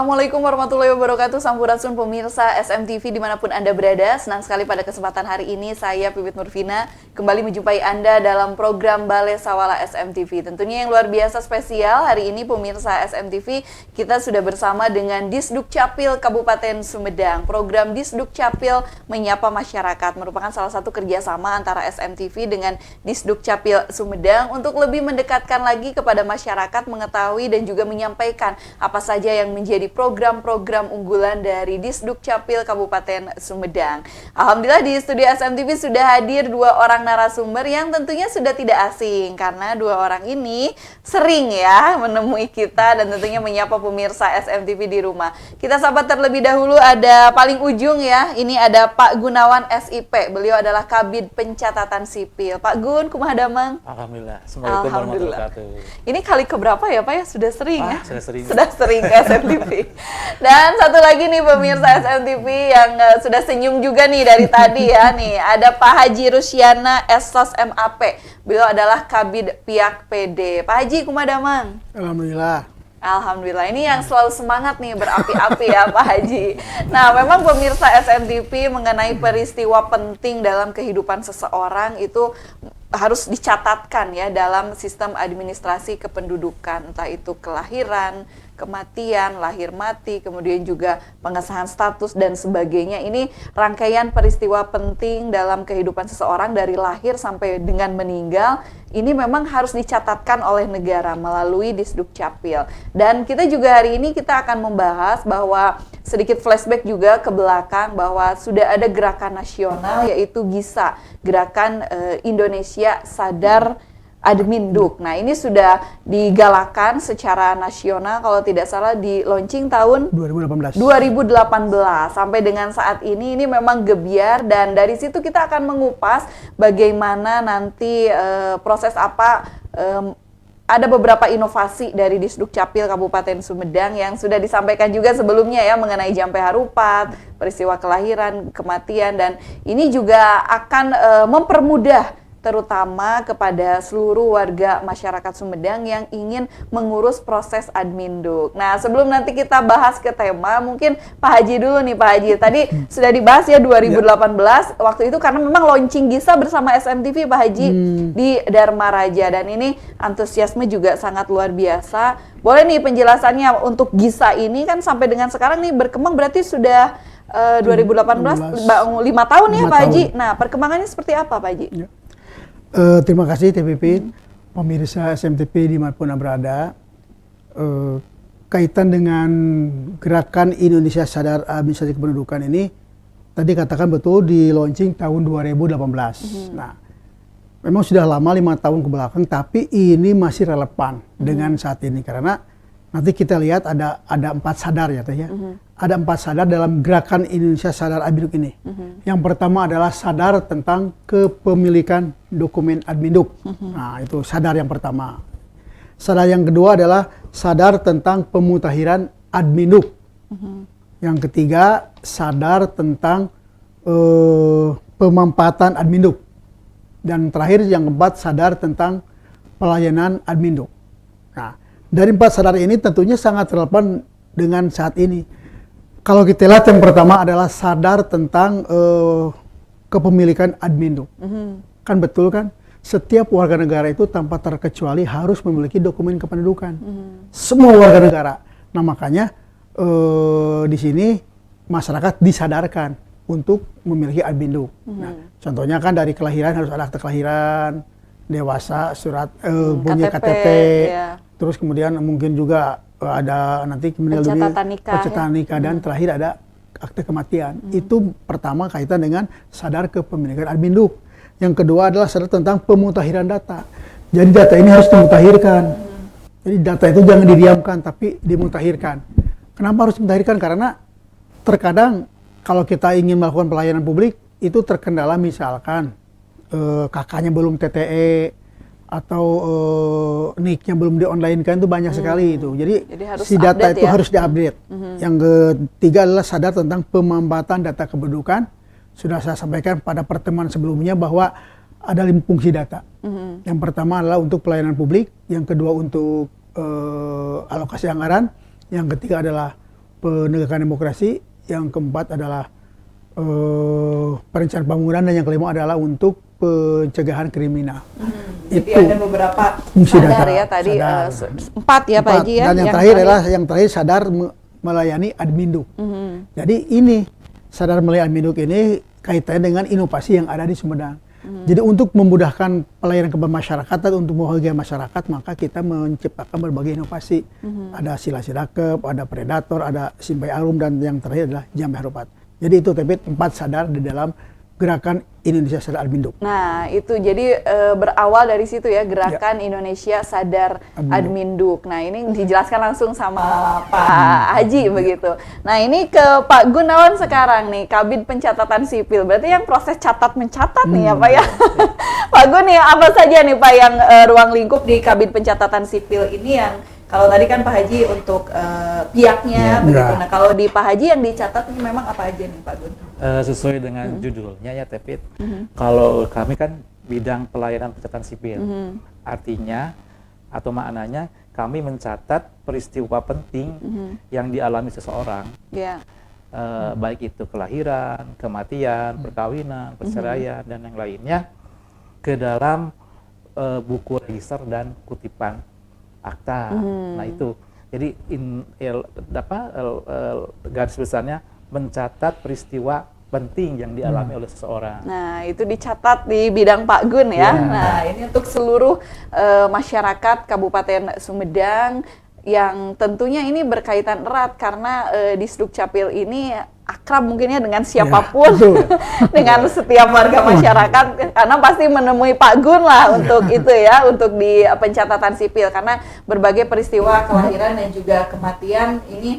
Assalamualaikum warahmatullahi wabarakatuh. Sampurasun pemirsa SMTV dimanapun Anda berada. Senang sekali pada kesempatan hari ini saya Pipit Nurvina kembali menjumpai Anda dalam program Balai Sawala SMTV. Tentunya yang luar biasa spesial hari ini pemirsa SMTV, kita sudah bersama dengan Disduk Capil Kabupaten Sumedang. Program Disduk Capil Menyapa Masyarakat merupakan salah satu kerjasama antara SMTV dengan Disduk Capil Sumedang untuk lebih mendekatkan lagi kepada masyarakat, mengetahui dan juga menyampaikan apa saja yang menjadi program-program unggulan dari Disduk Capil Kabupaten Sumedang. Alhamdulillah di studio SMTV sudah hadir dua orang narasumber yang tentunya sudah tidak asing karena dua orang ini sering ya menemui kita dan tentunya menyapa pemirsa SMTV di rumah. Kita sapa terlebih dahulu, ada paling ujung ya, ini ada Pak Gunawan SIP. Beliau adalah Kabid Pencatatan Sipil. Pak Gun, kumaha damang? Alhamdulillah. Assalamualaikum warahmatullahi wabarakatuh. Ini kali keberapa ya Pak ya? Sudah sering ya? Sudah sering. Sudah sering ke SMTV. Dan satu lagi nih pemirsa SMTV yang sudah senyum juga nih dari tadi ya nih. Ada Pak Haji Rusyana Esos MAP. Beliau adalah Kabid Piak PD. Pak Haji, kumaha damang? Alhamdulillah, ini yang selalu semangat nih, berapi-api ya Pak Haji. Nah, memang pemirsa SMTV mengenai peristiwa penting dalam kehidupan seseorang itu harus dicatatkan ya dalam sistem administrasi kependudukan, entah itu kelahiran, kematian, lahir mati, kemudian juga pengesahan status dan sebagainya. Ini rangkaian peristiwa penting dalam kehidupan seseorang dari lahir sampai dengan meninggal. Ini memang harus dicatatkan oleh negara melalui Disduk Capil. Dan kita juga hari ini kita akan membahas bahwa sedikit flashback juga ke belakang bahwa sudah ada gerakan nasional yaitu GISA, Gerakan Indonesia Sadar Adminduk. Nah, ini sudah digalakan secara nasional kalau tidak salah di launching tahun 2018 sampai dengan saat ini memang gebiar, dan dari situ kita akan mengupas bagaimana nanti proses apa ada beberapa inovasi dari Disduk Capil Kabupaten Sumedang yang sudah disampaikan juga sebelumnya ya mengenai Jampe Harupat, peristiwa kelahiran, kematian, dan ini juga akan mempermudah terutama kepada seluruh warga masyarakat Sumedang yang ingin mengurus proses adminduk. Nah, sebelum nanti kita bahas ke tema, mungkin Pak Haji dulu nih Pak Haji. Tadi sudah dibahas ya 2018, waktu itu karena memang launching GISA bersama SMTV Pak Haji di Dharma Raja, dan ini antusiasme juga sangat luar biasa. Boleh nih penjelasannya untuk GISA ini kan sampai dengan sekarang nih berkembang, berarti sudah 2018 5 tahun ya Pak Haji. Nah, perkembangannya seperti apa Pak Haji? Terima kasih TPP, pemirsa SMTV dimanapun berada. Kaitan dengan gerakan Indonesia Sadar Administrasi Kependudukan ini, tadi katakan betul di launching tahun 2018. Nah, memang sudah lama 5 tahun kebelakang, tapi ini masih relevan dengan saat ini karena nanti kita lihat ada 4 sadar ya Teh ya. Ada 4 sadar dalam gerakan Indonesia Sadar Adminduk ini. Yang pertama adalah sadar tentang kepemilikan dokumen adminduk. Nah, itu sadar yang pertama. Sadar yang kedua adalah sadar tentang pemutakhiran adminduk. Yang ketiga, sadar tentang pemampatan adminduk. Dan terakhir yang keempat, sadar tentang pelayanan adminduk. Nah, dari 4 sadar ini tentunya sangat relevan dengan saat ini. Kalau kita lihat yang pertama adalah sadar tentang kepemilikan adminduk. Kan betul kan? Setiap warga negara itu tanpa terkecuali harus memiliki dokumen kependudukan. Semua warga negara. Nah, makanya di sini masyarakat disadarkan untuk memiliki adminduk. Nah, contohnya kan dari kelahiran harus ada akte kelahiran, dewasa, surat punya KTP, ya. Terus kemudian mungkin juga ada nanti pencatatan nikah dan terakhir ada akte kematian. Itu pertama kaitan dengan sadar kepemilikan adminduk. Yang kedua adalah sadar tentang pemutakhiran data. Jadi data ini harus dimutakhirkan. Jadi data itu jangan didiamkan tapi dimutakhirkan. Kenapa harus dimutakhirkan? Karena terkadang kalau kita ingin melakukan pelayanan publik itu terkendala misalkan kakaknya belum TTE atau NIK-nya belum di-online-kan, itu banyak sekali itu. Jadi si data itu harus diupdate. Yang ketiga adalah sadar tentang pemampatan data kependudukan. Sudah saya sampaikan pada pertemuan sebelumnya bahwa ada 5 fungsi data. Yang pertama adalah untuk pelayanan publik, yang kedua untuk alokasi anggaran, yang ketiga adalah penegakan demokrasi, yang keempat adalah perencanaan pembangunan, dan yang kelima adalah untuk pencegahan kriminal. Jadi Itu ada beberapa fungsi sadar dasar. ya tadi, Sadar. 4 ya Pak Haji ya. Dan yang terakhir adalah sadar melayani Adminduk. Jadi ini sadar melayani Adminduk ini kaitannya dengan inovasi yang ada di Sumedang. Jadi untuk memudahkan pelayanan kepada masyarakat dan untuk mewakili masyarakat, maka kita menciptakan berbagai inovasi. Ada Sila Sidakep, ada Predator, ada Simpai Arum, dan yang terakhir adalah Jambe Harupat. Jadi itu Tepit 4 sadar di dalam gerakan Indonesia Sadar Adminduk. Nah, itu jadi berawal dari situ ya, gerakan Indonesia Sadar Adminduk. Nah, ini dijelaskan langsung sama Pak Haji begitu. Nah, ini ke Pak Gunawan sekarang nih, Kabid Pencatatan Sipil. Berarti yang proses catat mencatat nih ya Pak ya. Pak Gun nih, apa saja nih Pak yang ruang lingkup di Kabid Pencatatan Sipil ini yang kalau tadi kan Pak Haji untuk pihaknya begitu. Nah, kalau di Pak Haji yang dicatat ini memang apa aja nih Pak Gun? Sesuai dengan judulnya ya Tepit, kalau kami kan bidang pelayanan pencatatan sipil, artinya atau maknanya kami mencatat peristiwa penting yang dialami seseorang, baik itu kelahiran, kematian, perkawinan, perceraian, dan yang lainnya ke dalam buku register dan kutipan akta. Nah itu, jadi garis besarnya mencatat peristiwa penting yang dialami oleh seseorang. Nah, itu dicatat di bidang Pak Gun ya. Nah, ini untuk seluruh masyarakat Kabupaten Sumedang yang tentunya ini berkaitan erat karena di Sdukcapil ini akrab mungkinnya dengan siapapun, dengan setiap warga masyarakat, karena pasti menemui Pak Gun lah untuk itu ya, untuk di pencatatan sipil, karena berbagai peristiwa kelahiran dan juga kematian ini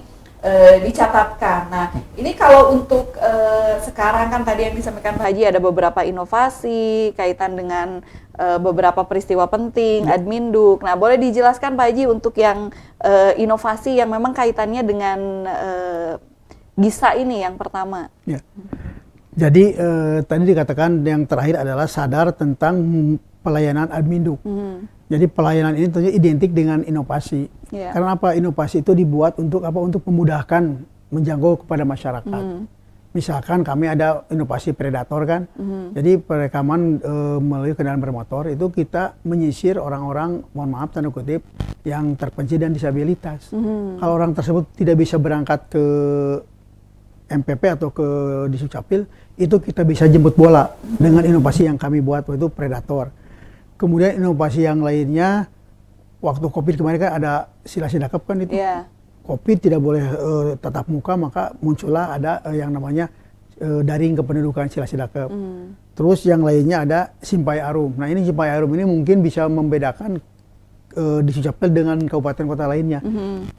dicatatkan. Nah, ini kalau untuk sekarang kan tadi yang disampaikan Pak Haji ada beberapa inovasi kaitan dengan beberapa peristiwa penting, Adminduk. Nah, boleh dijelaskan Pak Haji untuk yang inovasi yang memang kaitannya dengan GISA ini yang pertama. Ya. Jadi tadi dikatakan yang terakhir adalah sadar tentang pelayanan Adminduk. Jadi pelayanan ini tentunya identik dengan inovasi. Karena apa? Inovasi itu dibuat untuk apa? Untuk memudahkan menjangkau kepada masyarakat. Misalkan kami ada inovasi Predator kan. Jadi perekaman melalui kendaraan bermotor itu kita menyisir orang-orang, mohon maaf tanda kutip, yang terpencil dan disabilitas. Kalau orang tersebut tidak bisa berangkat ke MPP atau ke Disdukcapil, itu kita bisa jemput bola dengan inovasi yang kami buat, yaitu Predator. Kemudian inovasi yang lainnya, waktu COVID kemarin kan ada Sila Sidakep kan itu. COVID tidak boleh tatap muka, maka muncullah ada yang namanya daring kependudukan Sila Sidakep. Terus yang lainnya ada Simpai Arum. Nah ini Simpai Arum ini mungkin bisa membedakan Disdukcapil dengan kabupaten kota lainnya.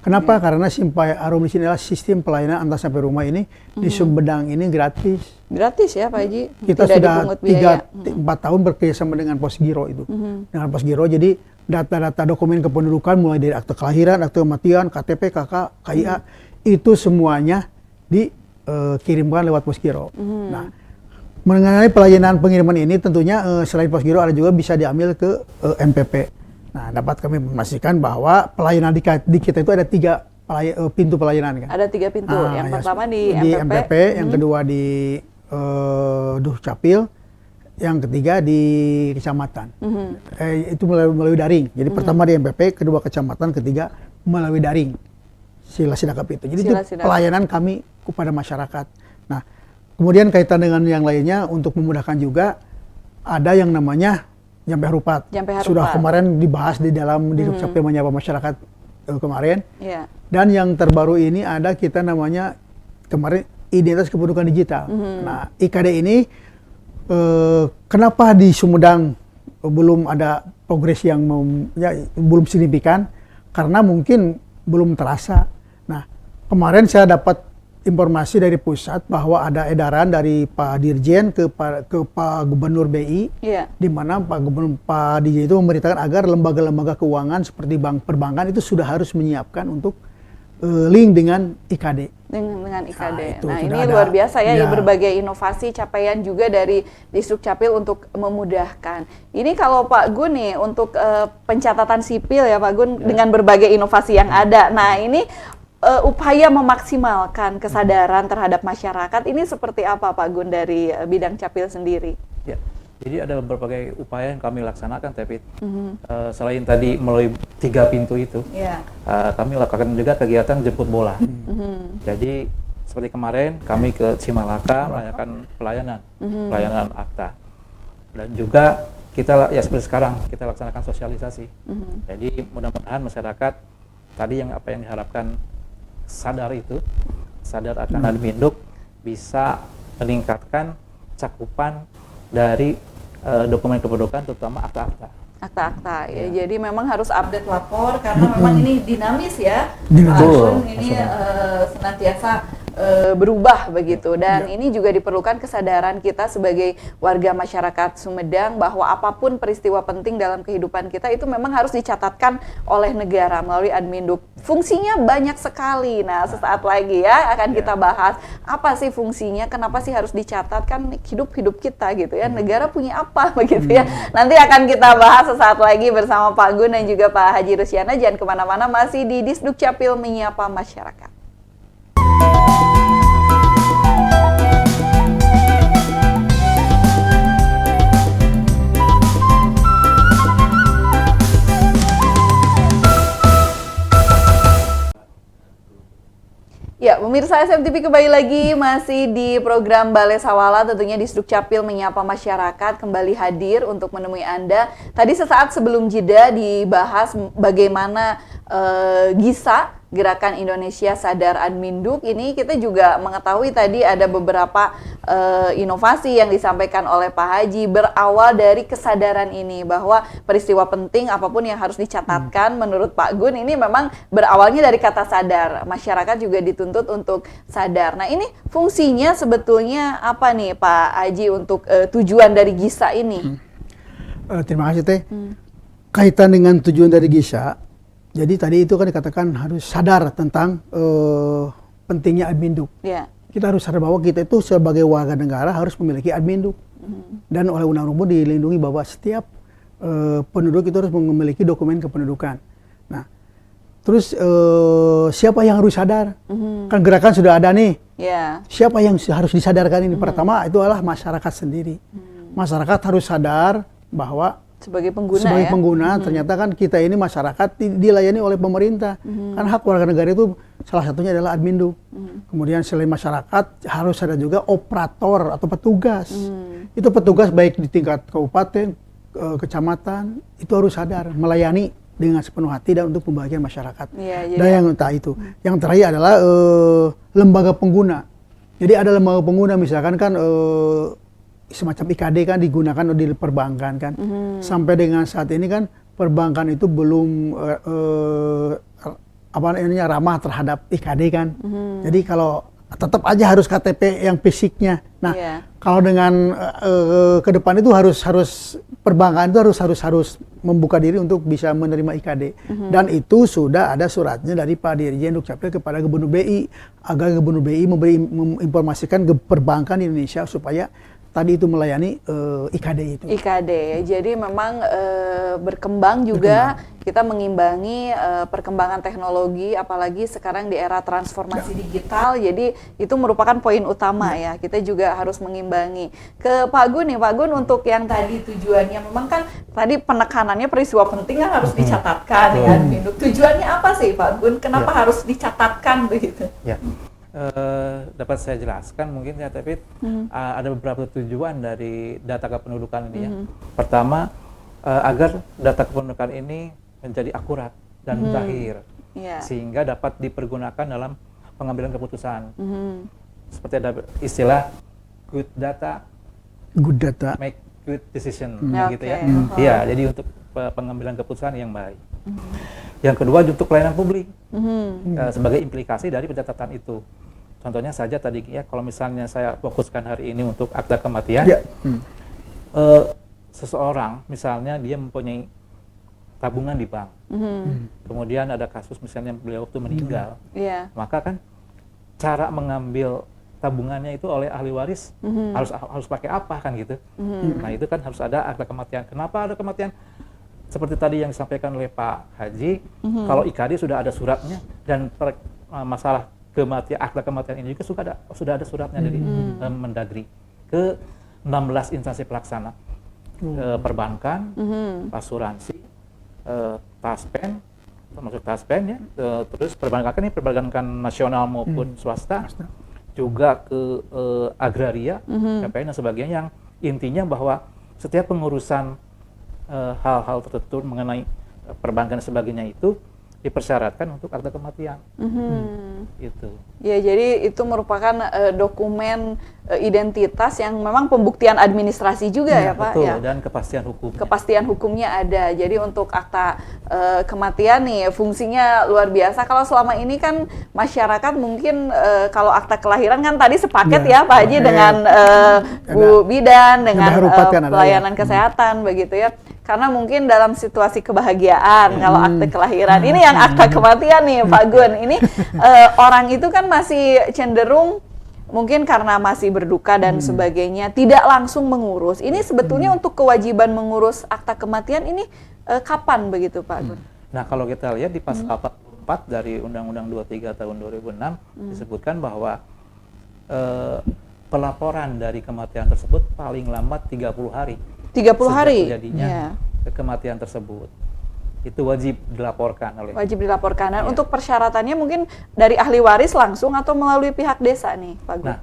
Kenapa? Karena Simpai Arum di sini adalah sistem pelayanan antar sampai rumah ini di Sumedang ini gratis. Gratis ya Pak Haji? Kita tidak sudah 3-4 tahun bekerjasama dengan Posgiro itu. Dengan Posgiro, jadi data-data dokumen kependudukan mulai dari akte kelahiran, akte kematian, KTP, KK, KIA, itu semuanya dikirimkan lewat Posgiro. Nah, mengenai pelayanan pengiriman ini tentunya selain Posgiro ada juga bisa diambil ke MPP. Nah, dapat kami memastikan bahwa pelayanan di kita itu ada 3 pintu pelayanan kan. Ada 3 pintu. Yang pertama di MPP, yang kedua di Dukcapil, yang ketiga di kecamatan. Itu melalui daring. Jadi pertama di MPP, kedua kecamatan, ketiga melalui daring. Sila Sidakep itu. Jadi itu pelayanan kami kepada masyarakat. Nah, kemudian kaitan dengan yang lainnya untuk memudahkan juga ada yang namanya Jambe Harupat. Sudah kemarin dibahas di dalam Dukcapil menyapa masyarakat kemarin. Dan yang terbaru ini ada kita namanya kemarin Identitas Kependudukan Digital. Nah, IKD ini kenapa di Sumedang belum ada progres yang belum signifikan? Karena mungkin belum terasa. Nah, kemarin saya dapat informasi dari pusat bahwa ada edaran dari Pak Dirjen ke Pak Gubernur BI, di mana Pak Dirjen itu memberitakan agar lembaga-lembaga keuangan seperti bank perbankan itu sudah harus menyiapkan untuk link dengan IKD. Dengan IKD. Nah ini luar biasa ya, berbagai inovasi, capaian juga dari Disdukcapil untuk memudahkan. Ini kalau Pak Gun nih untuk pencatatan sipil ya Pak Gun, dengan berbagai inovasi yang ada. Nah ini upaya memaksimalkan kesadaran terhadap masyarakat ini seperti apa Pak Gun dari bidang Capil sendiri? Ya, jadi ada berbagai upaya yang kami laksanakan, Tepit. Selain tadi melalui 3 pintu itu, kami lakukan juga kegiatan jemput bola. Jadi seperti kemarin kami ke Cimalaka melakukan pelayanan akta, dan juga kita ya seperti sekarang kita laksanakan sosialisasi. Jadi mudah-mudahan masyarakat tadi yang apa yang diharapkan sadar akan Adminduk, bisa meningkatkan cakupan dari dokumen kependudukan, terutama akta-akta. Akta-akta, ya. Jadi memang harus update lapor karena memang ini dinamis ya. Betul. Ini senantiasa berubah begitu, dan ini juga diperlukan kesadaran kita sebagai warga masyarakat Sumedang bahwa apapun peristiwa penting dalam kehidupan kita itu memang harus dicatatkan oleh negara melalui Adminduk. Fungsinya banyak sekali. Nah, sesaat lagi ya akan kita bahas apa sih fungsinya, kenapa sih harus dicatatkan hidup kita gitu ya, negara punya apa begitu ya. Nanti akan kita bahas sesaat lagi bersama Pak Gun dan juga Pak Haji Rusyana. Jangan kemana-mana, masih di Disduk Capil Menyapa Masyarakat. Ya, pemirsa SMTV kembali lagi masih di program Balai Sawala, tentunya di Disduk Capil Menyapa Masyarakat kembali hadir untuk menemui Anda. Tadi sesaat sebelum jeda dibahas bagaimana GISA, Gerakan Indonesia Sadar Adminduk. Ini kita juga mengetahui tadi ada beberapa inovasi yang disampaikan oleh Pak Haji berawal dari kesadaran ini bahwa peristiwa penting apapun yang harus dicatatkan menurut Pak Gun ini memang berawalnya dari kata sadar. Masyarakat juga dituntut untuk sadar. Nah, ini fungsinya sebetulnya apa nih Pak Haji untuk tujuan dari GISA ini? Terima kasih Teh. Kaitan dengan tujuan dari GISA, jadi tadi itu kan dikatakan harus sadar tentang pentingnya Adminduk. Yeah. Kita harus sadar bahwa kita itu sebagai warga negara harus memiliki Adminduk. Dan oleh undang-undang dilindungi bahwa setiap penduduk itu harus memiliki dokumen kependudukan. Nah, terus siapa yang harus sadar? Kan gerakan sudah ada nih. Yeah. Siapa yang harus disadarkan ini? Pertama itu adalah masyarakat sendiri. Masyarakat harus sadar bahwa sebagai pengguna ternyata kan kita ini masyarakat dilayani oleh pemerintah. Kan hak warga negara itu salah satunya adalah Adminduk. Kemudian selain masyarakat harus ada juga operator atau petugas. Itu petugas baik di tingkat kabupaten, kecamatan, itu harus sadar melayani dengan sepenuh hati dan untuk pembagian masyarakat. Dan yang entah itu. Yang terakhir adalah lembaga pengguna. Jadi ada lembaga pengguna, misalkan kan semacam IKD kan digunakan di perbankan kan. Sampai dengan saat ini kan perbankan itu belum ramah terhadap IKD kan. Jadi kalau tetap aja harus KTP yang fisiknya. Nah, kalau dengan ke depan itu harus perbankan itu harus membuka diri untuk bisa menerima IKD. Dan itu sudah ada suratnya dari Pak Dirjen Dukcapil kepada Gubernur BI agar Gubernur BI menginformasikan ke perbankan di Indonesia supaya tadi itu melayani IKD itu. IKD, jadi memang berkembang juga, kita mengimbangi perkembangan teknologi, apalagi sekarang di era transformasi digital, jadi itu merupakan poin utama ya, kita juga harus mengimbangi. Ke Pak Gun nih, Pak Gun untuk yang tadi tujuannya, memang kan tadi penekanannya peristiwa penting kan harus dicatatkan ya, tujuannya apa sih Pak Gun, kenapa harus dicatatkan begitu? Ya. Dapat saya jelaskan mungkin ya, tapi ada beberapa tujuan dari data kependudukan ini ya. Pertama, agar data kependudukan ini menjadi akurat dan terakhir, sehingga dapat dipergunakan dalam pengambilan keputusan. Seperti ada istilah good data make good decision, gitu ya. Iya, jadi untuk pengambilan keputusan yang baik. Yang kedua, untuk pelayanan publik sebagai implikasi dari pencatatan itu. Contohnya saja tadi ya, kalau misalnya saya fokuskan hari ini untuk akta kematian, seseorang misalnya dia mempunyai tabungan di bank, kemudian ada kasus misalnya beliau waktu meninggal, maka kan cara mengambil tabungannya itu oleh ahli waris harus pakai apa kan gitu. Nah itu kan harus ada akta kematian. Kenapa ada kematian? Seperti tadi yang disampaikan oleh Pak Haji, kalau IKD sudah ada suratnya dan masalah kematian, akta kematian ini juga sudah ada suratnya dari Mendagri ke 16 instansi pelaksana, perbankan, asuransi, Taspen, termasuk Taspen ya, terus perbankan nasional maupun swasta, juga ke agraria, KPN dan sebagainya, yang intinya bahwa setiap pengurusan hal-hal tertentu mengenai perbankan dan sebagainya itu dipersyaratkan untuk akta kematian. Itu. Ya, jadi itu merupakan dokumen identitas yang memang pembuktian administrasi juga ya Pak. Betul, ya. dan kepastian hukum. Kepastian hukumnya ada. Jadi untuk akta kematian nih fungsinya luar biasa. Kalau selama ini kan masyarakat mungkin kalau akta kelahiran kan tadi sepaket ya Pak Haji dengan Bu Bidan, dengan pelayanan kesehatan begitu ya. Karena mungkin dalam situasi kebahagiaan kalau akte kelahiran, ini yang akta kematian nih Pak Gun, ini orang itu kan masih cenderung mungkin karena masih berduka dan sebagainya tidak langsung mengurus. Ini sebetulnya untuk kewajiban mengurus akta kematian ini kapan begitu Pak Gun? Nah, kalau kita lihat di pasal 44 dari Undang-Undang 23 tahun 2006 disebutkan bahwa pelaporan dari kematian tersebut paling lambat 30 hari. 30 hari terjadinya kematian tersebut. Itu wajib dilaporkan oleh. Wajib dilaporkan. Dan untuk persyaratannya mungkin dari ahli waris langsung atau melalui pihak desa nih, Pak Gun? Nah,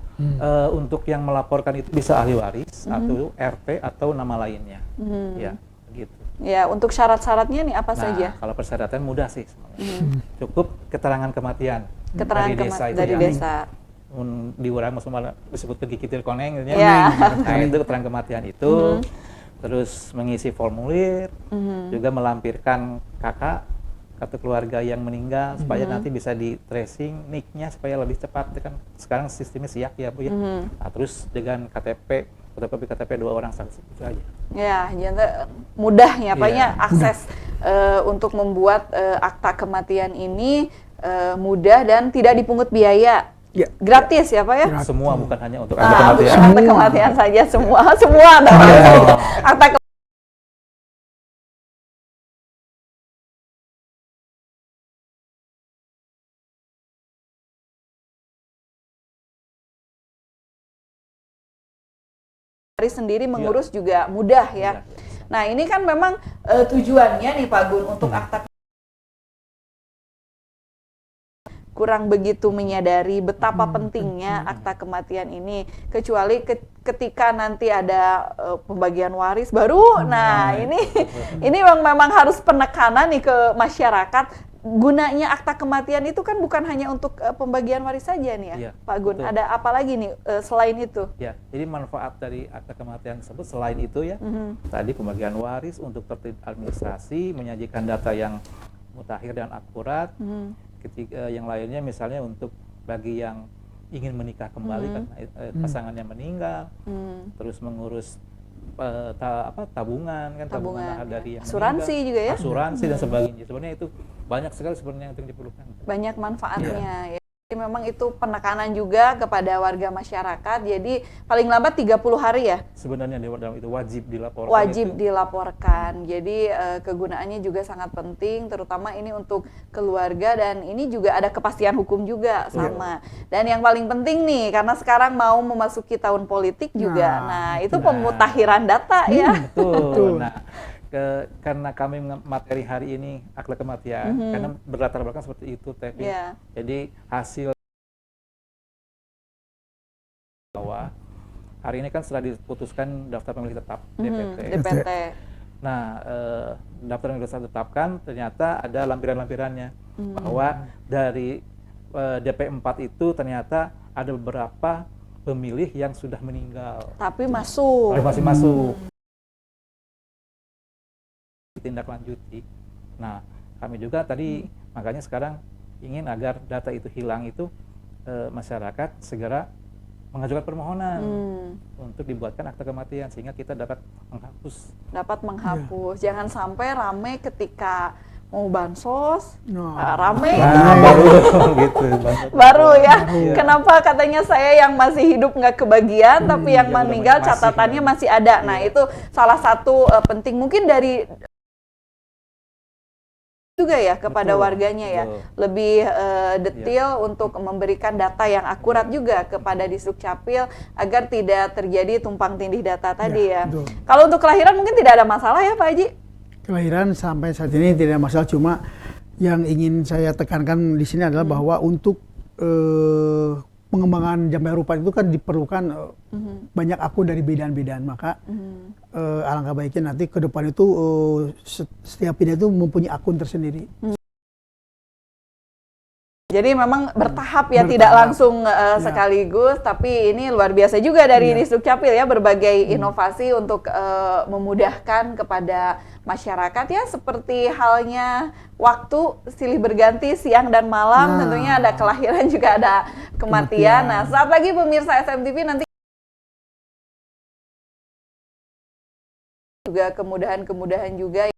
untuk yang melaporkan itu bisa ahli waris atau RT atau nama lainnya. Ya, gitu. Ya, untuk syarat-syaratnya nih apa saja? Kalau persyaratan mudah sih sebenarnya. Cukup keterangan kematian Keterangan dari desa. Diurang maksudnya disebut pegikitir koneng gitu ya. Nah, itu keterangan kematian itu. Terus mengisi formulir, juga melampirkan kakak kartu keluarga yang meninggal supaya nanti bisa di tracing NIK-nya supaya lebih cepat. Kan sekarang sistemnya SIAK ya Bu ya. Nah, terus dengan KTP, fotokopi KTP 2 orang saksi itu aja. Ya, jadi mudah ya, Pak ya, akses untuk membuat akta kematian ini mudah dan tidak dipungut biaya. Ya. Gratis ya Pak ya? Semua, bukan hanya untuk akta kematian. Bukan akta kematian saja, semua akta sendiri mengurus juga mudah ya. Nah, ini kan memang tujuannya nih Pak Gun untuk akta kurang begitu menyadari betapa pentingnya akta kematian ini, kecuali ketika nanti ada pembagian waris baru. Nah, ini memang harus penekanan nih ke masyarakat. Gunanya akta kematian itu kan bukan hanya untuk pembagian waris saja nih ya, Pak Gun. Betul. Ada apa lagi nih selain itu? Ya, jadi manfaat dari akta kematian tersebut selain itu ya, tadi pembagian waris untuk tertib administrasi, menyajikan data yang mutakhir dan akurat. Ketika yang lainnya misalnya untuk bagi yang ingin menikah kembali karena pasangannya meninggal, terus mengurus tabungan kan, tabungan dari yang asuransi meninggal, juga ya, asuransi dan sebagainya. Sebenarnya itu banyak sekali sebenarnya yang diperlukan. Banyak manfaatnya ya. Memang itu penekanan juga kepada warga masyarakat. Jadi paling lambat 30 hari ya. Sebenarnya dalam itu wajib dilaporkan. Wajib dilaporkan. Jadi kegunaannya juga sangat penting, terutama ini untuk keluarga dan ini juga ada kepastian hukum juga sama. Dan yang paling penting nih, karena sekarang mau memasuki tahun politik juga. Nah, itu pemutakhiran data ya. Betul. Nah, karena kami materi hari ini akta kematian, karena berlatar belakang seperti itu, Tevi. Jadi hasil bahwa hari ini kan setelah diputuskan daftar pemilih tetap DPT. Nah, daftar pemilih tetap ditetapkan, ternyata ada lampiran-lampirannya bahwa dari DP4 itu ternyata ada beberapa pemilih yang sudah meninggal. Tapi masuk. Masih masuk. Tindak lanjuti. Nah, kami juga tadi makanya sekarang ingin agar data itu hilang itu masyarakat segera mengajukan permohonan untuk dibuatkan akta kematian sehingga kita dapat menghapus. Jangan sampai rame ketika mau bansos, rame. Baru ya. Kenapa katanya saya yang masih hidup nggak kebagian, tapi yang meninggal catatannya masih ada. Nah, itu salah satu penting mungkin dari juga ya kepada Betul, warganya ya, betul. lebih detail untuk memberikan data yang akurat juga kepada Disdukcapil agar tidak terjadi tumpang tindih data tadi ya. betul. Kalau untuk kelahiran mungkin tidak ada masalah ya Pak Haji? Kelahiran sampai saat ini tidak ada masalah, cuma yang ingin saya tekankan di sini adalah bahwa untuk pengembangan Jam Merah Rupat itu kan diperlukan banyak akun dari bidan-bidan, maka alangkah baiknya nanti ke depan itu setiap bidan itu mempunyai akun tersendiri. Jadi memang bertahap ya, Bertahap. tidak langsung Ya. sekaligus, tapi ini luar biasa juga dari Ya. Disdukcapil ya, berbagai inovasi untuk memudahkan kepada masyarakat ya, seperti halnya waktu silih berganti siang dan malam, Nah. tentunya ada kelahiran juga ada kematian. Kematian. Nah, saat lagi pemirsa SMTV nanti juga kemudahan-kemudahan juga.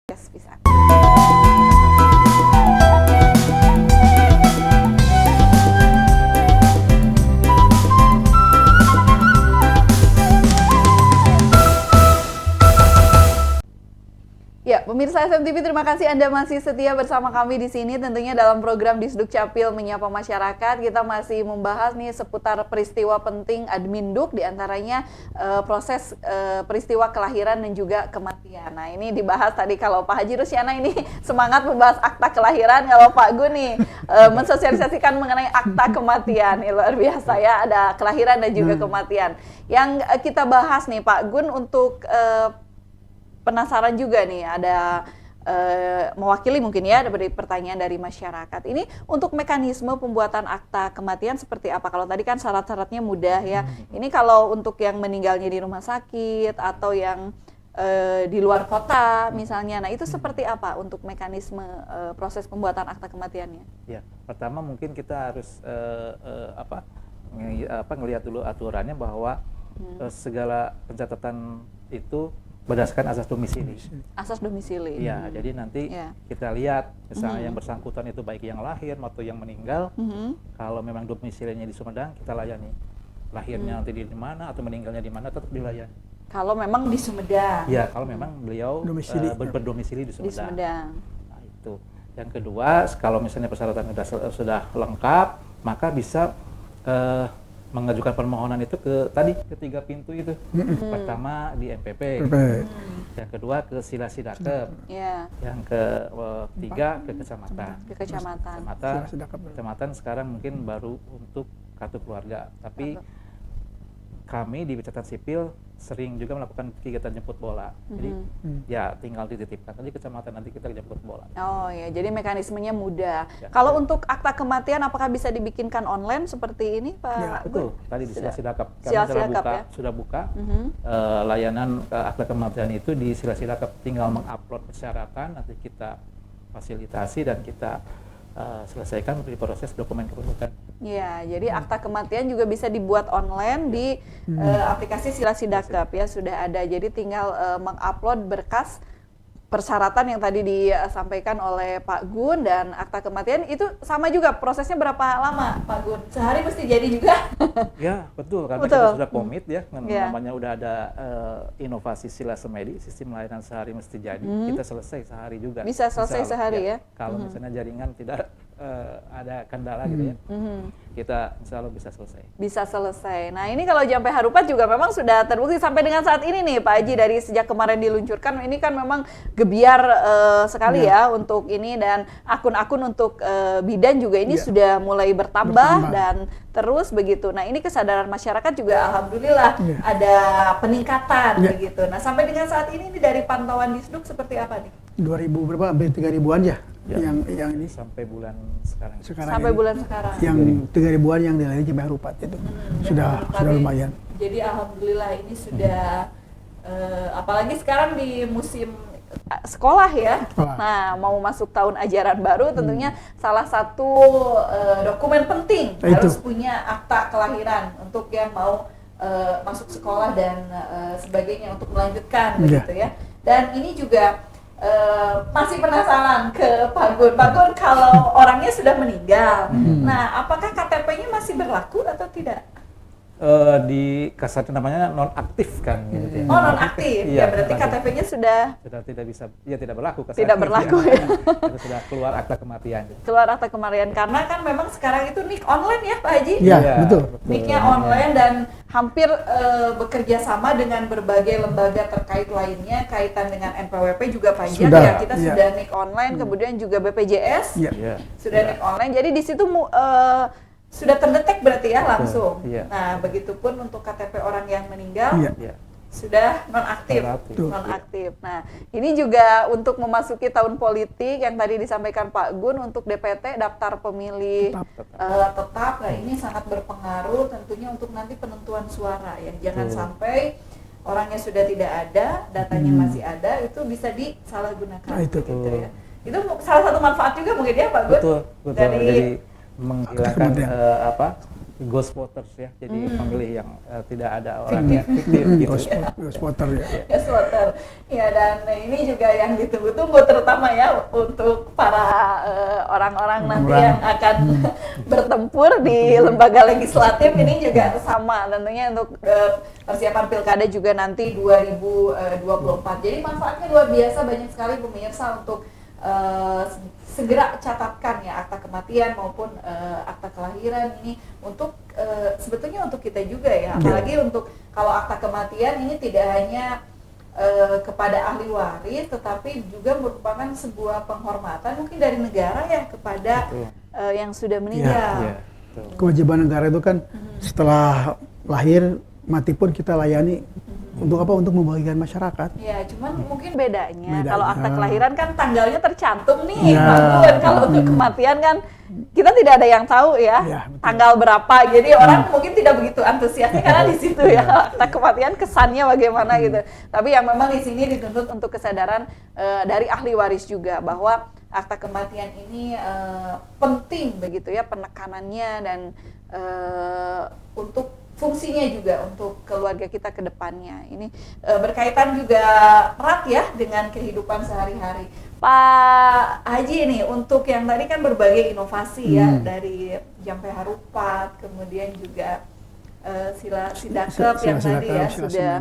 Yes, bisa. Ya, pemirsa SMTV, terima kasih Anda masih setia bersama kami di sini. Tentunya dalam program Disdukcapil Menyapa Masyarakat, kita masih membahas nih seputar peristiwa penting Adminduk, diantaranya proses peristiwa kelahiran dan juga kematian. Nah, ini dibahas tadi kalau Pak Haji Rusyana ini semangat membahas akta kelahiran, kalau Pak Gun nih mensosialisasikan mengenai akta kematian. Ini luar biasa ya, ada kelahiran dan juga kematian. Yang kita bahas nih Pak Gun untuk penasaran juga nih, ada mewakili mungkin ya dari pertanyaan dari masyarakat. Ini untuk mekanisme pembuatan akta kematian seperti apa? Kalau tadi kan syarat-syaratnya mudah ya. Ini kalau untuk yang meninggalnya di rumah sakit atau yang di luar kota misalnya, nah itu seperti apa untuk mekanisme proses pembuatan akta kematiannya? Ya, pertama mungkin kita harus ngelihat dulu aturannya bahwa segala pencatatan itu berdasarkan asas domisili. Asas domisili. Iya, jadi nanti kita lihat misalnya yang bersangkutan itu baik yang lahir maupun yang meninggal. Kalau memang domisilinya di Sumedang, kita layani. Lahirnya nanti di mana atau meninggalnya di mana, tetap dilayani. Kalau memang di Sumedang. Ya, kalau memang beliau berdomisili di Sumedang. Di Sumedang. Nah, itu. Yang kedua, kalau misalnya persyaratan sudah lengkap, maka bisa mengajukan permohonan itu ke 3 pintu itu. Pertama di MPP, yang kedua ke Silasidakep, yang ketiga ke kecamatan. Kecamatan sekarang mungkin baru untuk kartu keluarga, tapi kami di catatan sipil sering juga melakukan kegiatan jemput bola. Jadi ya tinggal dititipkan aja kecamatan, nanti kita jemput bola. Oh ya, jadi mekanismenya mudah. Ya, kalau untuk akta kematian apakah bisa dibikinkan online seperti ini, Pak? Ya, betul. Tadi di Silasidakep kami sudah buka layanan akta kematian itu di Silasidakep, tinggal mengupload persyaratan, nanti kita fasilitasi dan kita selesaikan di proses dokumen kependudukan. Ya, jadi akta kematian juga bisa dibuat online di aplikasi Silasidakep ya, sudah ada. Jadi tinggal mengupload berkas persyaratan yang tadi disampaikan oleh Pak Gun, dan akta kematian itu sama juga prosesnya berapa lama Pak Gun? Sehari mesti jadi juga? Ya, betul, karena kita sudah komit ya, namanya udah ada inovasi Sila Semedi, sistem layanan sehari mesti jadi, kita selesai sehari juga. Bisa selesai sehari ya? Kalau misalnya jaringan tidak ada kendala gitu ya, kita insya Allah bisa selesai. Bisa selesai. Nah, ini kalau Jam Merah Rupat juga memang sudah terbukti sampai dengan saat ini nih Pak Haji, dari sejak kemarin diluncurkan, ini kan memang gebiar sekali ya untuk ini, dan akun-akun untuk bidan juga ini sudah mulai bertambah dan terus begitu. Nah, ini kesadaran masyarakat juga alhamdulillah ada peningkatan begitu. Nah, sampai dengan saat ini dari pantauan Disduk seperti apa nih? 2000 berapa? Hampir 3000-an ya? Yang ini sampai bulan sekarang. Sampai ini, bulan sekarang. Yang 3000-an yang dilayani Jam Merah Rupat itu sudah lumayan. Jadi alhamdulillah ini sudah apalagi sekarang di musim sekolah ya. Nah, mau masuk tahun ajaran baru, tentunya salah satu dokumen penting harus punya akta kelahiran untuk yang mau masuk sekolah dan sebagainya untuk melanjutkan begitu ya. Dan ini juga masih penasaran ke Pak Gun. Pak Gun, kalau orangnya sudah meninggal, nah apakah KTP-nya masih berlaku atau tidak? Di kasarnya namanya non aktif kan gitu ya. Oh, non aktif. Iya, Ya berarti non-aktif. KTP-nya sudah Tidak bisa, ya tidak berlaku kasarnya. Tidak berlaku, ya. Itu sudah keluar akta kematian. keluar akta kematian, karena kan memang sekarang itu NIK online ya Pak Haji? Iya, Iya, betul. NIK-nya online dan hampir bekerja sama dengan berbagai lembaga terkait lainnya, kaitan dengan NPWP juga pajak Sudah, ya, kita iya. sudah NIK online, kemudian juga BPJS Iya. Iya. sudah NIK online, jadi di situ sudah terdetek berarti ya langsung. Iya. Nah, begitupun untuk KTP orang yang meninggal Iya. Iya. sudah nonaktif. Nonaktif. Nonaktif. Nah, ini juga untuk memasuki tahun politik yang tadi disampaikan Pak Gun untuk DPT daftar pemilih tetap. Nah, ini sangat berpengaruh tentunya untuk nanti penentuan suara ya. Jangan sampai orangnya sudah tidak ada, datanya masih ada, itu bisa disalahgunakan. Nah, itu. gitu ya. Itu salah satu manfaat juga mungkin ya Pak Gun. Betul, betul. Dari Jadi menghilangkan Kemudian. ghost voters ya. Jadi pemilih yang tidak ada orangnya fiktif gitu. Ghost voter ya. Yes, water. Ya, dan ini juga yang ditunggu-tunggu terutama ya untuk para orang-orang nanti yang akan bertempur di lembaga legislatif, ini juga sama tentunya untuk persiapan pilkada juga nanti 2024. Jadi manfaatnya luar biasa, banyak sekali pemirsa untuk segera catatkan ya akta kematian maupun akta kelahiran ini untuk sebetulnya untuk kita juga ya, apalagi untuk kalau akta kematian ini tidak hanya kepada ahli waris tetapi juga merupakan sebuah penghormatan mungkin dari negara ya kepada yang sudah meninggal. Iya, betul. Kewajiban negara itu kan setelah lahir mati pun kita layani. Untuk apa? Untuk membagikan masyarakat. Ya, cuman mungkin bedanya Bedanya. kalau akta kelahiran kan tanggalnya tercantum nih, Ya. Pak Gun. Kalau untuk kematian kan kita tidak ada yang tahu ya, Ya, betul. tanggal berapa. Jadi orang mungkin tidak begitu antusiasnya karena di situ ya akta kematian kesannya bagaimana gitu. Tapi yang memang di sini dituntut untuk kesadaran dari ahli waris juga bahwa akta kematian ini penting begitu ya penekanannya dan untuk fungsinya juga untuk keluarga kita ke depannya. Ini berkaitan juga erat ya dengan kehidupan sehari-hari. Pak Haji nih, untuk yang tadi kan berbagai inovasi ya dari Jampe Harupat, kemudian juga sila sidakep yang tadi ya sudah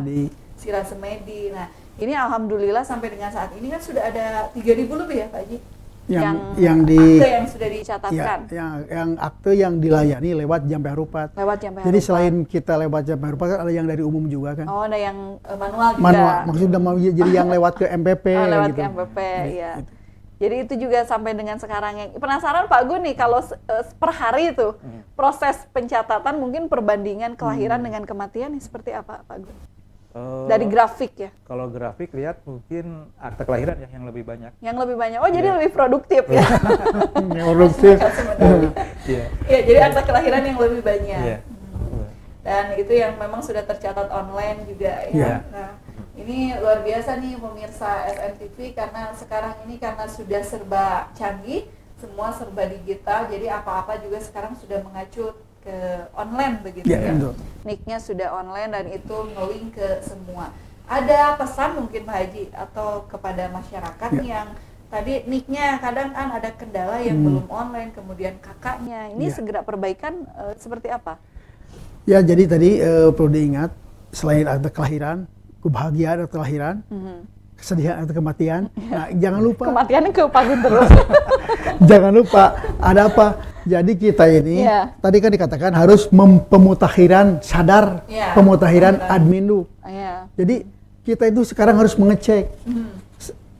sila semedi. Nah, ini alhamdulillah sampai dengan saat ini kan sudah ada 3.000 lebih ya Pak Haji? Yang akte yang sudah dicatatkan. Ya, yang akte yang dilayani lewat Jampe Harupat. Lewat Jampe Jadi Harupat. selain kita lewat Jampe Harupat kan ada yang dari umum juga kan. Oh, ada yang manual juga. Manual, maksudnya mau jadi yang lewat ke MPP lewat gitu. ke MPP, ya. Jadi itu juga sampai dengan sekarang yang penasaran Pak Gun nih kalau per hari itu proses pencatatan mungkin perbandingan kelahiran dengan kematian nih seperti apa Pak Gun? Dari grafik ya. Kalau grafik lihat mungkin akta kelahiran yang lebih banyak. Yang lebih banyak. Oh, jadi lebih produktif ya. Produktif. Iya. Iya, jadi akta kelahiran yang lebih banyak. Iya. Dan itu yang memang sudah tercatat online juga ya. Iya. Nah, ini luar biasa nih pemirsa SMTV karena sekarang ini karena sudah serba canggih, semua serba digital, jadi apa-apa juga sekarang sudah mengacu ke online begitu Iya, ya. betul. Nick-nya sudah online dan itu nge-link ke semua. Ada pesan mungkin Pak Haji atau kepada masyarakat yang tadi nick-nya kadang kan ada kendala yang belum online, kemudian kakaknya ini Iya. segera perbaikan seperti apa? Ya, jadi tadi perlu diingat selain akte kelahiran, kebahagiaan akte kelahiran, kesedihan akte kematian. Nah, jangan lupa Kematiannya ke Pak Gun terus. jangan lupa ada apa? Jadi kita ini Iya. tadi kan dikatakan harus pemutakhiran sadar, Iya, pemutakhiran sadar. admindu. Iya. Jadi kita itu sekarang harus mengecek.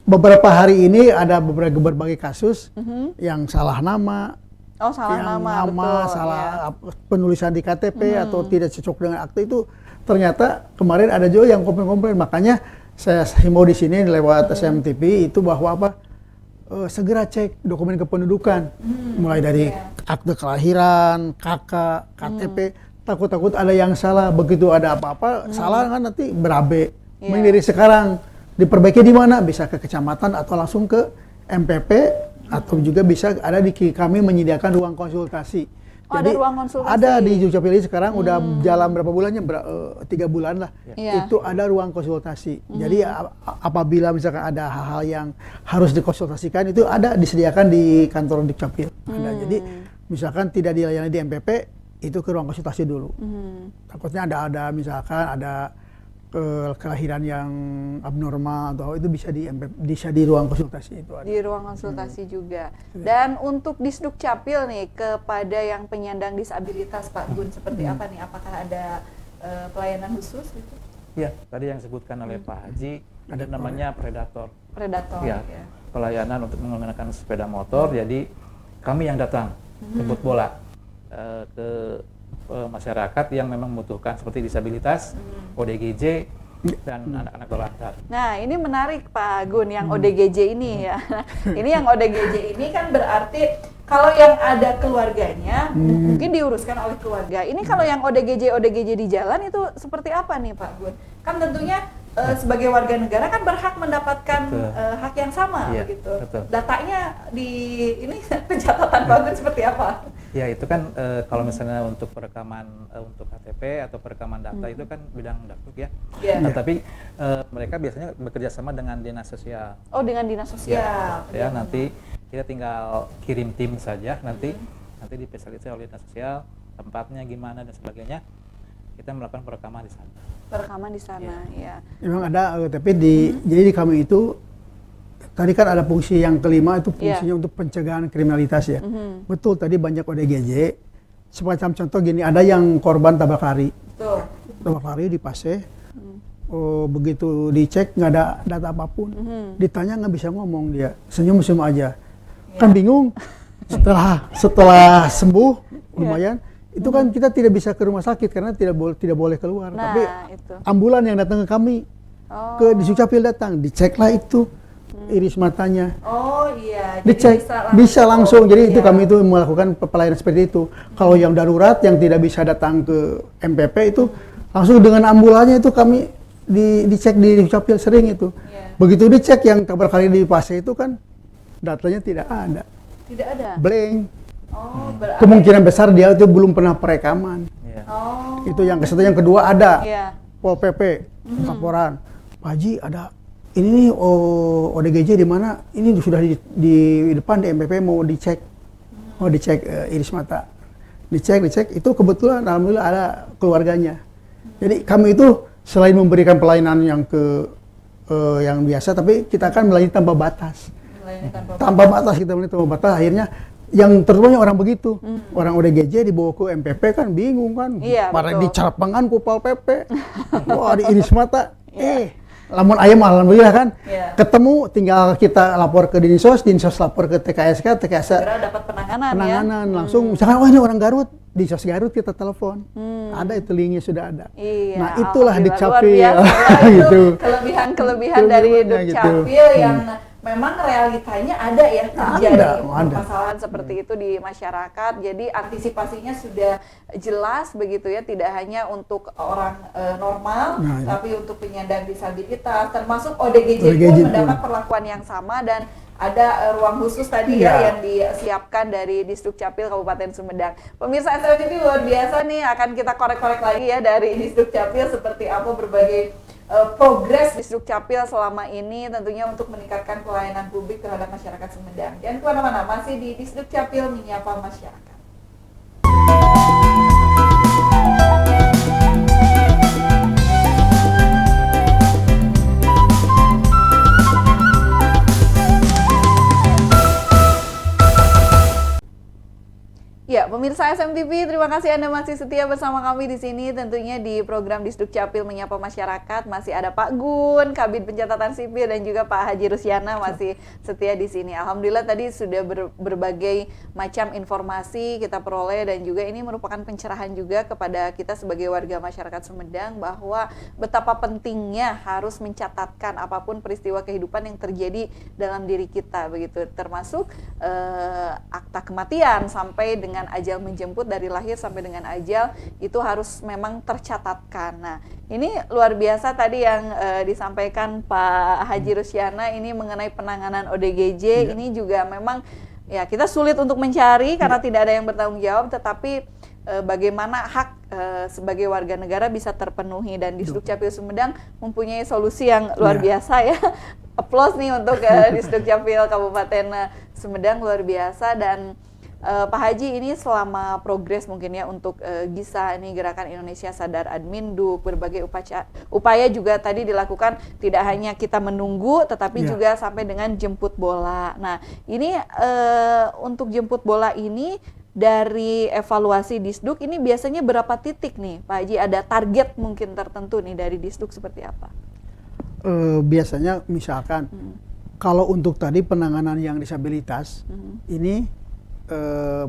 Beberapa hari ini ada berbagai kasus yang salah nama, Oh, salah yang nama, betul. salah ya. penulisan di KTP atau tidak cocok dengan akte itu. Ternyata kemarin ada juga yang komplain-komplain. Makanya saya himbau di sini lewat SMTV itu bahwa apa? Segera cek dokumen kependudukan, mulai dari akte kelahiran, KK, KTP. Takut-takut ada yang salah, begitu ada apa-apa salah kan nanti berabe. Mending dari sekarang diperbaiki di mana? Bisa ke kecamatan atau langsung ke MPP atau juga bisa ada di kami menyediakan ruang konsultasi. Oh, ada ruang konsultasi. Ada di Dukcapil ini sekarang udah jalan berapa bulannya? 3 bulan lah. Iya. Itu ada ruang konsultasi. Jadi apabila misalkan ada hal-hal yang harus dikonsultasikan itu ada disediakan di kantor Dukcapil. Ada. Jadi misalkan tidak dilayani di MPP itu ke ruang konsultasi dulu. Takutnya ada misalkan ada kelahiran yang abnormal atau itu bisa di ruang konsultasi itu ada. Di ruang konsultasi juga. Dan untuk di Dukcapil nih kepada yang penyandang disabilitas Pak Gun seperti apa nih? Apakah ada pelayanan khusus gitu? Ya, tadi yang disebutkan oleh Pak Haji ada namanya predator. Predator Ya, ya. pelayanan untuk menggunakan sepeda motor. Jadi kami yang datang jemput bola ke masyarakat yang memang membutuhkan seperti disabilitas, ODGJ, dan anak-anak berlantar. Nah, ini menarik Pak Gun yang ODGJ ini ya. Ini yang ODGJ ini kan berarti kalau yang ada keluarganya mungkin diuruskan oleh keluarga. Ini kalau yang ODGJ di jalan itu seperti apa nih Pak Gun? Kan tentunya sebagai warga negara kan berhak mendapatkan hak yang sama begitu. Betul. Datanya di ini pencatatan Pak Gun seperti apa? Ya, itu kan kalau misalnya untuk perekaman untuk KTP atau perekaman data itu kan bidang Dakduk ya. Yeah. Nah, tapi mereka biasanya bekerja sama dengan dinas sosial. Oh, dengan dinas sosial. Ya, nanti kita tinggal kirim tim saja, nanti difasilitasi oleh dinas sosial, tempatnya gimana dan sebagainya. Kita melakukan perekaman di sana. Perekaman di sana, ya. Memang ada, tapi jadi di kami itu tadi kan ada fungsi yang kelima itu fungsinya untuk pencegahan kriminalitas ya. Betul, tadi banyak ODGJ. Semacam contoh gini, ada yang korban tabrak lari. Betul. Tabrak lari di Paseh. Begitu dicek nggak ada data apapun. Ditanya nggak bisa ngomong dia, senyum-senyum aja. Kan bingung. Setelah sembuh lumayan. Itu kan kita tidak bisa ke rumah sakit karena tidak boleh keluar. Nah, tapi itu. ambulan yang datang ke kami, ke Dukcapil datang, diceklah itu iris matanya. Oh iya, Dicek bisa langsung. Jadi itu kami itu melakukan pelayanan seperti itu. Kalau yang darurat yang tidak bisa datang ke MPP itu langsung dengan ambulannya itu kami dicek di Dukcapil sering itu. Begitu dicek yang tabrak lari di Pasir itu kan datanya tidak ada. Tidak ada. Blank. Oh, berarti. Kemungkinan besar dia itu belum pernah perekaman. Oh. Itu yang ke satu, yang kedua ada Pol PP laporan, Pak Haji ada ini nih ODGJ di mana? Ini sudah di depan di MPP mau dicek, iris mata, dicek itu kebetulan alhamdulillah ada keluarganya. Jadi kami itu selain memberikan pelayanan yang yang biasa, tapi kita akan melayani tanpa batas. Tanpa batas kita melayani tanpa batas, akhirnya yang terutama orang begitu, orang ODGJ dibawa ke MPP kan bingung kan, pada dicarapangan ku Pol PP, wah di iris mata, lamun ayam alhamdulillah kan, ketemu tinggal kita lapor ke Dinsos lapor ke TKSK segera dapat penanganan ya? Langsung, misalkan oh ini orang Garut, Dinsos Garut kita telepon, ada itu linknya sudah ada. Iya, nah itulah Dukcapil, gitu. Kelebihan dari Dukcapil yang memang realitanya ada ya terjadi permasalahan seperti itu di masyarakat. Jadi antisipasinya sudah jelas begitu ya, tidak hanya untuk orang normal, tapi untuk penyandang disabilitas, termasuk ODGJ pun mendapat perlakuan yang sama dan ada ruang khusus tadi yang disiapkan dari Disdukcapil Kabupaten Sumedang. Pemirsa SLTV luar biasa nih, akan kita korek-korek lagi ya dari Disdukcapil seperti apa berbagai progres Disdukcapil selama ini tentunya untuk meningkatkan pelayanan publik terhadap masyarakat Sumedang. Jangan kemana-mana, masih di Disdukcapil menyapa masyarakat. Ya, pemirsa SMTV, terima kasih Anda masih setia bersama kami di sini. Tentunya di program Disdukcapil menyapa masyarakat masih ada Pak Gun, Kabid Pencatatan Sipil, dan juga Pak Haji Rusyana masih setia di sini. Alhamdulillah tadi sudah berbagai macam informasi kita peroleh, dan juga ini merupakan pencerahan juga kepada kita sebagai warga masyarakat Sumedang bahwa betapa pentingnya harus mencatatkan apapun peristiwa kehidupan yang terjadi dalam diri kita begitu, termasuk akta kematian sampai dengan ajal menjemput, dari lahir sampai dengan ajal itu harus memang tercatatkan. Nah, ini luar biasa tadi yang disampaikan Pak Haji Rusyana ini mengenai penanganan ODGJ. Ini juga memang Ya, kita sulit untuk mencari karena tidak ada yang bertanggung jawab, tetapi bagaimana hak sebagai warga negara bisa terpenuhi, dan di Sdukcapil Sumedang mempunyai solusi yang luar biasa ya. Applause nih untuk di Sdukcapil Kabupaten Sumedang, luar biasa. Dan Pak Haji, ini selama progres mungkin ya untuk GISA ini, Gerakan Indonesia Sadar Adminduk, berbagai upaya juga tadi dilakukan, tidak hanya kita menunggu tetapi juga sampai dengan jemput bola. Nah, ini untuk jemput bola ini dari evaluasi Disduk ini biasanya berapa titik nih Pak Haji? Ada target mungkin tertentu nih dari Disduk seperti apa? Biasanya misalkan kalau untuk tadi penanganan yang disabilitas ini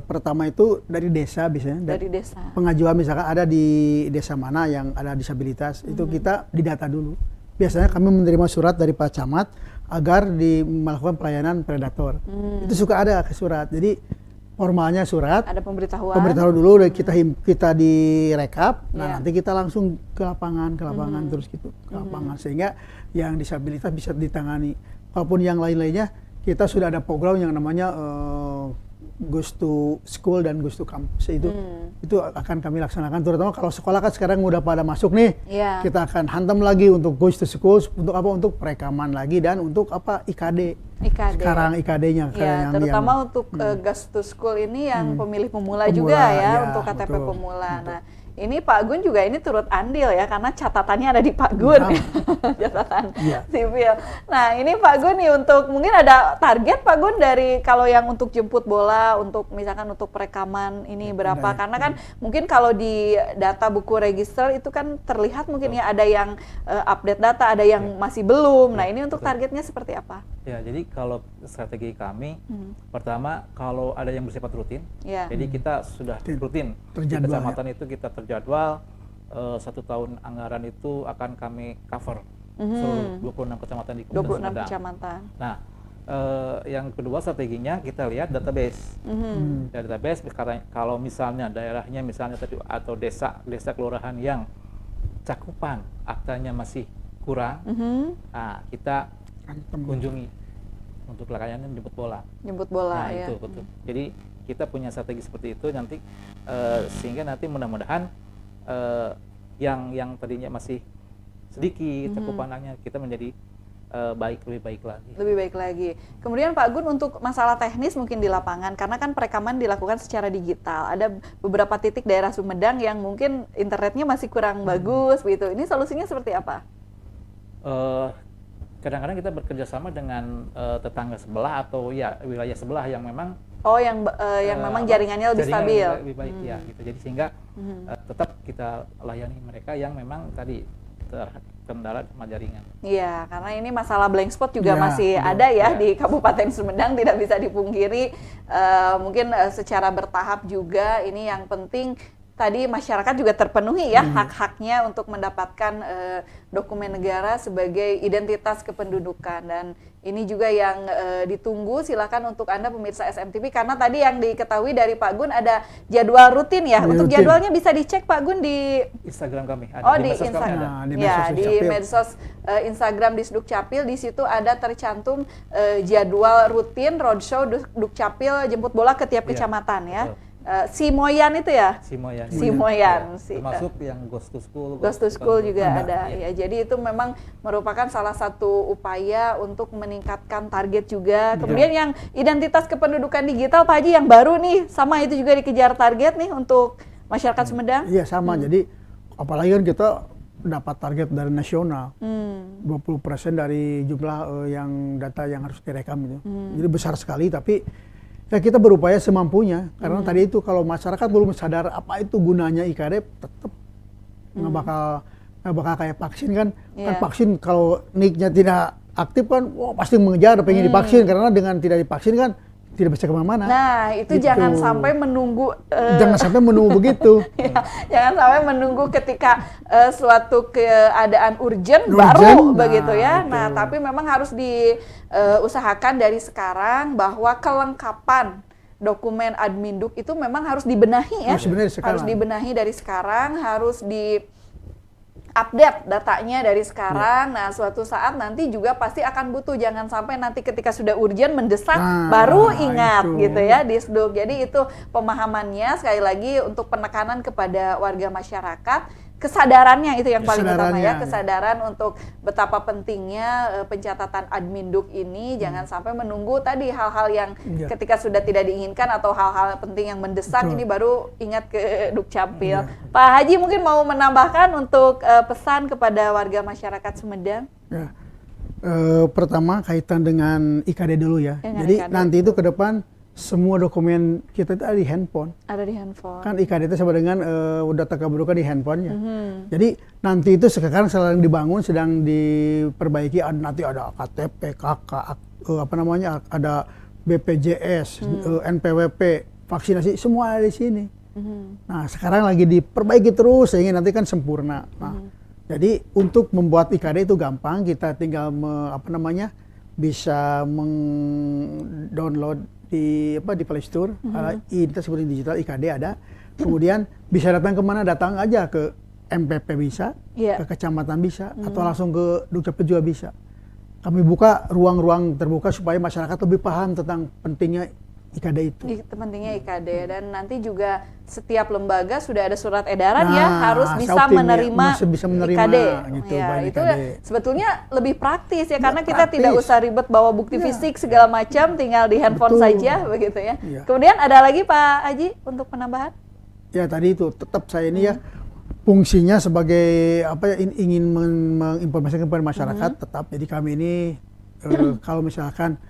pertama itu dari desa biasanya. Dari desa. Pengajuan misalkan ada di desa mana yang ada disabilitas, itu kita didata dulu. Biasanya kami menerima surat dari Pak Camat agar melakukan pelayanan predator. Itu suka ada ke surat. Jadi formalnya surat, ada pemberitahuan dulu, kita direkap, nah nanti kita langsung ke lapangan terus gitu, ke lapangan, sehingga yang disabilitas bisa ditangani. Walaupun yang lain-lainnya, kita sudah ada program yang namanya Goes to School dan Goes to Campus, itu akan kami laksanakan, terutama kalau sekolah kan sekarang udah pada masuk nih, kita akan hantam lagi untuk Goes to School, untuk apa? Untuk perekaman lagi, dan untuk apa? IKD. Sekarang IKD-nya ya, terutama untuk Goes to School ini yang pemilih pemula juga ya, untuk KTP betul, pemula. Betul. Nah, ini Pak Gun juga ini turut andil ya, karena catatannya ada di Pak Gun, catatan sipil. Nah, ini Pak Gun nih, untuk mungkin ada target Pak Gun dari kalau yang untuk jemput bola, untuk misalkan untuk perekaman ini berapa? Karena kan mungkin kalau di data buku register itu kan terlihat mungkin ya ada yang update data, ada yang masih belum. Nah, ini untuk targetnya seperti apa? Ya, jadi kalau strategi kami, pertama kalau ada yang bersifat rutin, jadi kita sudah rutin di kecamatan itu kita terjadwal 1 tahun anggaran itu akan kami cover seluruh 26 kecamatan di Kabupaten Sumedang. 26 kecamatan. Nah, yang kedua strateginya kita lihat database. Database, karena kalau misalnya daerahnya misalnya tadi atau desa kelurahan yang cakupan aktanya masih kurang, nah kita kunjungi untuk layanan jemput bola. Nah, ya. Itu betul. Jadi kita punya strategi seperti itu nanti, sehingga nanti mudah-mudahan yang tadinya masih sedikit cakupannya kita menjadi lebih baik lagi. Lebih baik lagi. Kemudian Pak Gun, untuk masalah teknis mungkin di lapangan, karena kan perekaman dilakukan secara digital. Ada beberapa titik daerah Sumedang yang mungkin internetnya masih kurang bagus, begitu. Ini solusinya seperti apa? Kadang-kadang kita bekerja sama dengan tetangga sebelah atau ya wilayah sebelah yang memang yang memang jaringannya lebih stabil. Lebih baik ya gitu. Jadi sehingga tetap kita layani mereka yang memang tadi terkendala sama jaringan. Iya, karena ini masalah blank spot juga masih ada ya di Kabupaten Sumedang, tidak bisa dipungkiri. Mungkin secara bertahap juga ini yang penting. Tadi masyarakat juga terpenuhi ya hak-haknya untuk mendapatkan dokumen negara sebagai identitas kependudukan, dan ini juga yang ditunggu. Silakan untuk Anda pemirsa SMTV, karena tadi yang diketahui dari Pak Gun ada jadwal rutin ya. Untuk jadwalnya bisa dicek Pak Gun di Instagram kami. Ada. Di Instagram. Di medsos Instagram di Sdukcapil, di situ ada tercantum jadwal rutin roadshow Dukcapil jemput bola ke tiap kecamatan ya. Simoyan itu ya? Simoyan. Termasuk yang Goes to School. Goes to School juga ada. Ya, jadi itu memang merupakan salah satu upaya untuk meningkatkan target juga. Kemudian yang identitas kependudukan digital Pak Haji yang baru nih, sama itu juga dikejar target nih untuk masyarakat Sumedang? Iya, sama. Jadi apalagi kan kita dapat target dari nasional. 20% dari jumlah yang data yang harus direkam itu. Jadi besar sekali, tapi ya kita berupaya semampunya, karena tadi itu kalau masyarakat belum sadar apa itu gunanya IKD, tetap nggak bakal kayak vaksin kan. Kan vaksin kalau NIK-nya tidak aktif kan, pasti mengejar pengen divaksin, karena dengan tidak divaksin kan tidak bisa kemana-mana. Nah, itu gitu. Jangan sampai menunggu. Jangan sampai menunggu begitu. Ya, jangan sampai menunggu ketika suatu keadaan urgent baru begitu ya. Nah, tapi memang harus diusahakan dari sekarang bahwa kelengkapan dokumen Adminduk itu memang harus dibenahi ya. Harus dibenahi dari sekarang, harus update datanya dari sekarang. Nah, suatu saat nanti juga pasti akan butuh, jangan sampai nanti ketika sudah urgent mendesak baru ingat itu. gitu ya Disduk. Jadi itu pemahamannya, sekali lagi untuk penekanan kepada warga masyarakat, kesadarannya itu yang paling utama ya, kesadaran untuk betapa pentingnya pencatatan Adminduk ini. Jangan sampai menunggu tadi hal-hal yang ketika sudah tidak diinginkan atau hal-hal penting yang mendesak ini baru ingat ke Dukcapil. Pak Haji mungkin mau menambahkan untuk pesan kepada warga masyarakat Sumedang? Ya. Pertama kaitan dengan IKD dulu ya. Dengan Jadi IKD. nanti itu ke depan semua dokumen kita itu ada di handphone. Ada di handphone. Kan IKD itu sama dengan data kependudukan di handphonenya. Jadi nanti itu sekarang sedang dibangun, sedang diperbaiki. Nanti ada KTP, KK, ada BPJS, NPWP, vaksinasi, semua ada di sini. Nah sekarang lagi diperbaiki terus, sehingga nanti kan sempurna. Nah, jadi untuk membuat IKD itu gampang, kita tinggal bisa meng-download di Play Store, kita seperti digital IKD ada. Kemudian bisa datang kemana? Datang aja ke MPP bisa, ke kecamatan bisa, atau langsung ke Dukcapil juga bisa. Kami buka ruang-ruang terbuka supaya masyarakat lebih paham tentang pentingnya IKD itu. Pentingnya IKD, dan nanti juga setiap lembaga sudah ada surat edaran harus bisa menerima IKD. Gitu, ya, itu IKD. Sebetulnya lebih praktis ya, karena kita tidak usah ribet bawa bukti fisik segala macam, tinggal di handphone saja begitu ya. Kemudian ada lagi Pak Haji untuk penambahan? Ya tadi itu tetap saya ini ya fungsinya sebagai ingin menginformasikan kepada masyarakat tetap. Jadi kami ini kalau misalkan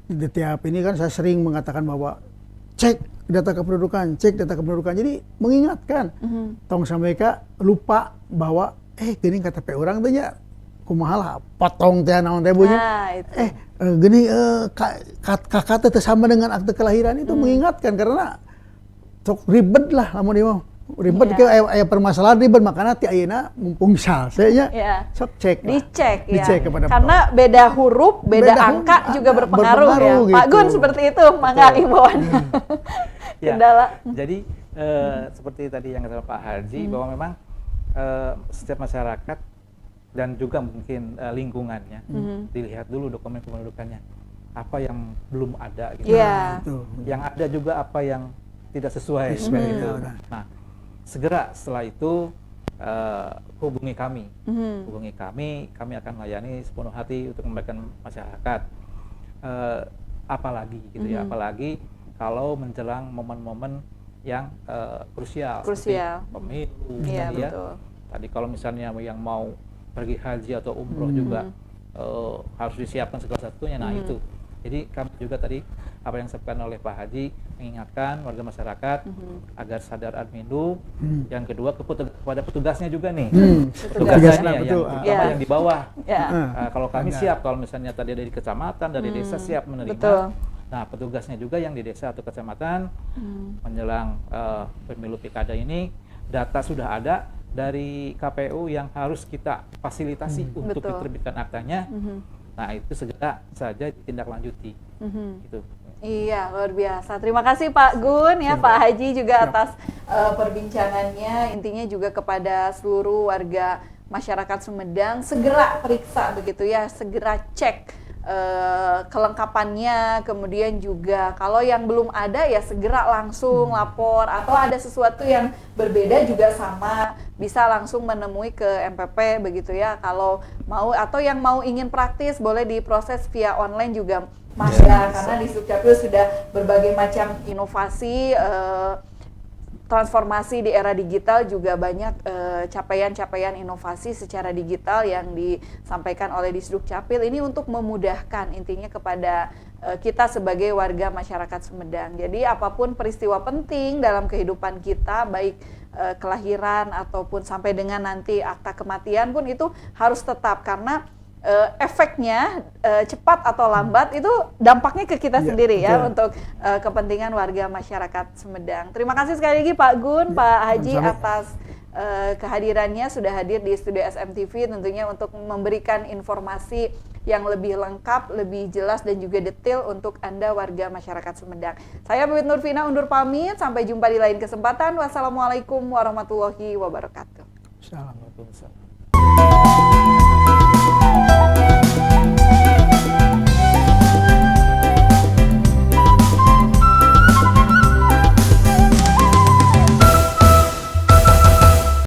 di tiap ini kan saya sering mengatakan bahwa cek data kependudukan. Jadi mengingatkan. Tong mereka lupa bahwa gini KTP orang tuh ya kumaha lah potong teh naon teh bunyi. Gini kakak teh sama dengan akte kelahiran itu mengingatkan, karena sok ribet lah lamun ieu ribet ke aya permasalahan ribet, makanya ti ayeuna mumpung salse nya sok dicek kepada karena beda huruf, beda angka juga berpengaruh ya. Gitu. Pak Gun seperti itu, mangga imbauannya. Kendala. Jadi seperti tadi yang kata Pak Haji bahwa memang setiap masyarakat dan juga mungkin lingkungannya dilihat dulu dokumen kependudukannya apa yang belum ada gitu. Yang ada juga apa yang tidak sesuai seperti itu. Nah, segera setelah itu hubungi kami. Kami akan melayani sepenuh hati untuk memberikan masyarakat. Apalagi gitu ya, apalagi kalau menjelang momen-momen yang krusial. Seperti pemilu ya. Tadi kalau misalnya yang mau pergi haji atau umroh juga harus disiapkan segala satunya. Nah itu. Jadi kami juga tadi apa yang disampaikan oleh Pak Haji mengingatkan warga masyarakat agar sadar Adminduk. Yang kedua kepada petugasnya juga nih. Petugasnya yang di bawah. Kalau kami siap, kalau misalnya tadi dari kecamatan, dari desa siap menerima. Nah petugasnya juga yang di desa atau kecamatan menjelang pemilu pilkada ini, data sudah ada dari KPU yang harus kita fasilitasi untuk diterbitkan aktanya. Nah itu segera saja ditindaklanjuti. Gitu. Iya, luar biasa. Terima kasih Pak Gun ya, Pak Haji juga atas perbincangannya. Intinya juga kepada seluruh warga masyarakat Sumedang, segera periksa begitu ya, segera cek kelengkapannya, kemudian juga kalau yang belum ada ya segera langsung lapor, atau ada sesuatu yang berbeda juga sama, bisa langsung menemui ke MPP begitu ya. Kalau mau atau yang mau ingin praktis boleh diproses via online juga mangga, karena di Dukcapil sudah berbagai macam inovasi, transformasi di era digital, juga banyak capaian-capaian inovasi secara digital yang disampaikan oleh Disdukcapil ini untuk memudahkan intinya kepada kita sebagai warga masyarakat Sumedang. Jadi apapun peristiwa penting dalam kehidupan kita, baik kelahiran ataupun sampai dengan nanti akta kematian pun itu harus tetap, karena efeknya cepat atau lambat itu dampaknya ke kita sendiri ya, untuk kepentingan warga masyarakat Sumedang. Terima kasih sekali lagi Pak Gun, Pak Haji atas kehadirannya, sudah hadir di studio SMTV tentunya untuk memberikan informasi yang lebih lengkap, lebih jelas dan juga detail untuk Anda warga masyarakat Sumedang. Saya Pipit Nurvina undur pamit, sampai jumpa di lain kesempatan. Wassalamualaikum warahmatullahi wabarakatuh. Salam. Waalaikumsalam.